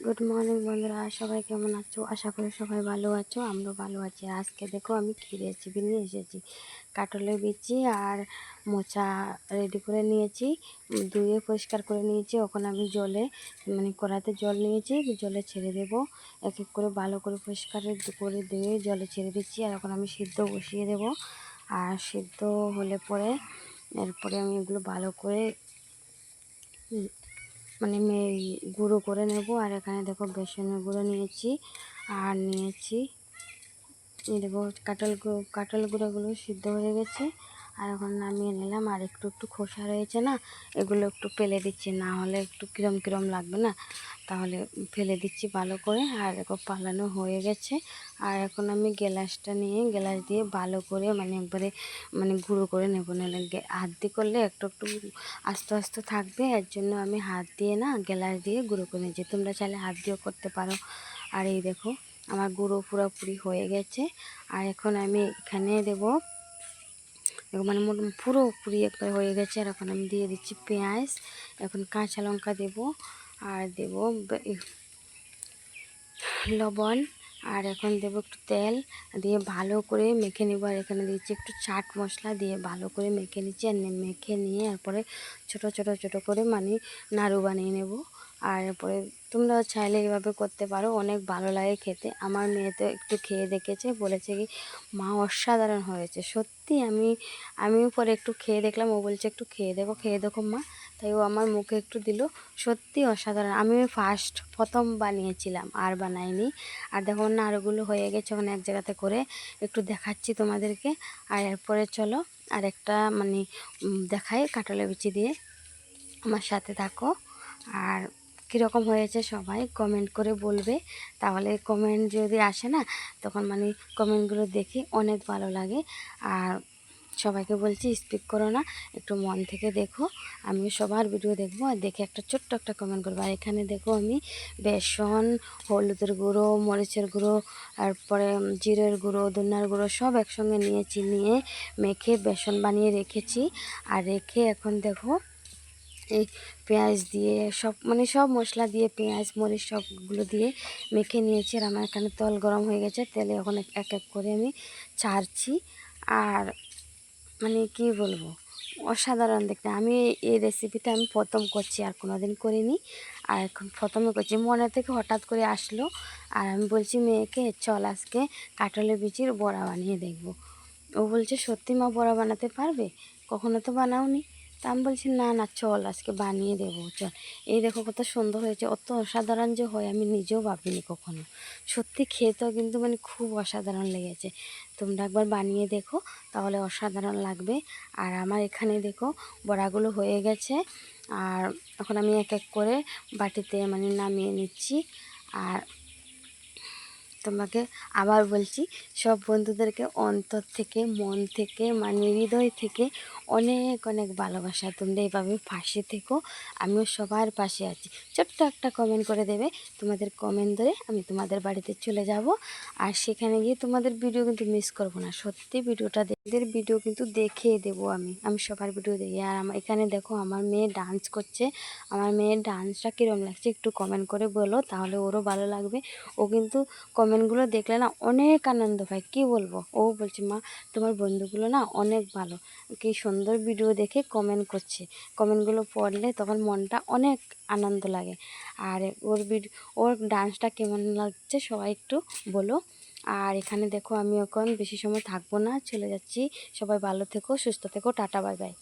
Good morning বন্ধুরা, সবাই কেমন আছো? আশা করি সবাই ভালো আছো। আমরাও ভালো আছি। আজকে দেখো আমি কী রেসিপি নিয়ে এসেছি। কাটলের বিচি আর মোচা রেডি করে নিয়েছি, ধুয়ে পরিষ্কার করে নিয়েছি। ওখানে আমি জলে কড়াতে জল নিয়েছি, জলে ছেড়ে দেব। এক এক করে ভালো করে পরিষ্কার করে ধুয়ে জলে ছেড়ে দিচ্ছি। আর এখন আমি সিদ্ধ বসিয়ে দেব। আর সিদ্ধ হলে পরে এরপরে আমি এগুলো ভালো করে গুঁড়ো করে নেব। আর এখানে দেখো বেসনের গুঁড়ো নিয়েছি, আর নিয়েছি দেখো কাঁঠাল গুঁড়োগুলো সিদ্ধ হয়ে গেছে। আর এখন নামিয়ে নিলাম। আর একটু একটু খোসা রয়েছে না, এগুলো একটু ফেলে দিচ্ছি, না হলে একটু কিরম কিরম লাগবে না, তাহলে ফেলে দিচ্ছি ভালো করে। আর দেখো পালানো হয়ে গেছে। আর এখন আমি গ্লাসটা নিয়ে গ্লাস দিয়ে ভালো করে একবারে গুঁড়ো করে নেব। নাহলে হাত দিয়ে করলে একটু একটু আস্তে আস্তে থাকবে, এর জন্য আমি হাত দিয়ে না গ্লাস দিয়ে গুঁড়ো করে নিয়েছি। তোমরা চাইলে হাত দিয়েও করতে পারো। আর এই দেখো আমার গুঁড়ো পুরোপুরি হয়ে গেছে। আর এখন আমি এখানে দেবো পুরোপুরি একবার হয়ে গেছে। আর এখন আমি দিয়ে দিচ্ছি পেঁয়াজ, এখন কাঁচা লঙ্কা দেব, আর দেব লবণ, আর এখন দেবো একটু তেল দিয়ে ভালো করে মেখে নেব। আর এখানে দিচ্ছি একটু চাট মশলা দিয়ে ভালো করে মেখে নিচ্ছি। আর মেখে নিয়ে এরপরে ছোটো ছোটো ছোটো করে নাড়ু বানিয়ে নেব। আর এরপরে তোমরা চাইলে এইভাবে করতে পারো, অনেক ভালো লাগে খেতে। আমার মেয়ে তো একটু খেয়ে দেখেছে, বলেছে কি মা অসাধারণ হয়েছে। সত্যি আমিও পরে একটু খেয়ে দেখলাম, ও বলছে একটু খেয়ে দেখো মা। তাই ও আমার মুখে একটু দিল, সত্যি অসাধারণ। আমি প্রথম বানিয়েছিলাম, আর বানাইনি। আর দেখো নাড়ুগুলো হয়ে গেছে, ওখানে এক জায়গাতে করে একটু দেখাচ্ছি তোমাদেরকে। আর এরপরে চলো আর একটা দেখাই কাঁঠালের বিচি দিয়ে। আমার সাথে থাকো। আর কীরকম হয়েছে সবাই কমেন্ট করে বলবে। তাহলে কমেন্ট যদি আসে না, তখন কমেন্টগুলো দেখি অনেক ভালো লাগে। আর সবাইকে বলছি স্কিপ করো না, একটু মন থেকে দেখো। আমিও সবার ভিডিও দেখবো, আর দেখে একটা ছোট্ট একটা কমেন্ট করবো। আর এখানে দেখো আমি বেসন, হলুদের গুঁড়ো, মরিচের গুঁড়ো, তারপরে জিরের গুঁড়ো, ধনিয়ার গুঁড়ো সব একসঙ্গে নিয়েছি, নিয়ে মেখে বেসন বানিয়ে রেখেছি। আর রেখে এখন দেখো এই পেঁয়াজ দিয়ে সব মশলা দিয়ে পেঁয়াজ মরিচ সবগুলো দিয়ে মেখে নিয়েছি। আর আমার এখানে তেল গরম হয়ে গেছে, তেলে এখন এক এক করে আমি ছাড়ছি। আর কি বলবো, অসাধারণ দেখতে। আমি এই রেসিপিটা আমি প্রথম করছি, আর কোনো দিন করিনি। আর এখন প্রথমে করছি, মনে থেকে হঠাৎ করে আসলো। আর আমি বলছি মেয়েকে চল আজকে কাঁঠালের বিচির বড়া বানিয়ে দেখব। ও বলছে সত্যি মা বড়া বানাতে পারবে? কখনো তো বানাওনি। তা আমি বলছি না না চল আজকে বানিয়ে দেবো, চল। এই দেখো কত সুন্দর হয়েছে, অত অসাধারণ যে হয় আমি নিজেও ভাবিনি কখনো। সত্যি খেতেও কিন্তু খুব অসাধারণ লেগেছে। তোমরা একবার বানিয়ে দেখো, তাহলে অসাধারণ লাগবে। আর আমার এখানে দেখো বড়াগুলো হয়ে গেছে। আর এখন আমি এক এক করে বাটিতে নামিয়ে নিচ্ছি। আর তোমাকে আবার বলছি, সব বন্ধুদেরকে অন্তর থেকে মন থেকে হৃদয় থেকে অনেক অনেক ভালোবাসা। তোমরা এভাবে পাশে থেকো, আমিও সবার পাশে আছি। ছোট্ট একটা কমেন্ট করে দেবে, তোমাদের কমেন্ট ধরে আমি তোমাদের বাড়িতে চলে যাব। আর সেখানে গিয়ে তোমাদের ভিডিও কিন্তু মিস করব না। সত্যি ভিডিও কিন্তু দেখিয়ে দেবো। আমি সবার ভিডিও দেখি। আর আমার এখানে দেখো আমার মেয়ে ডান্স করছে। আমার মেয়ের ডান্সটা কীরকম লাগছে একটু কমেন্ট করে বলো, তাহলে ওরও ভালো লাগবে। ও কিন্তু কমেন্টগুলো দেখলে না অনেক আনন্দ পায়, কি বলবো। ও বলছে মা তোমার বন্ধুগুলো না অনেক ভালো, কি সুন্দর ভিডিও দেখে কমেন্ট করছে। কমেন্টগুলো পড়লে তখন মনটা অনেক আনন্দ লাগে। আর ওর ডান্সটা কেমন লাগছে সবাই একটু বলো। আর এখানে দেখো আমি এখন বেশি সময় থাকবো না, চলে যাচ্ছি। সবাই ভালো থেকো, সুস্থ থেকো, টাটা বাই বাই।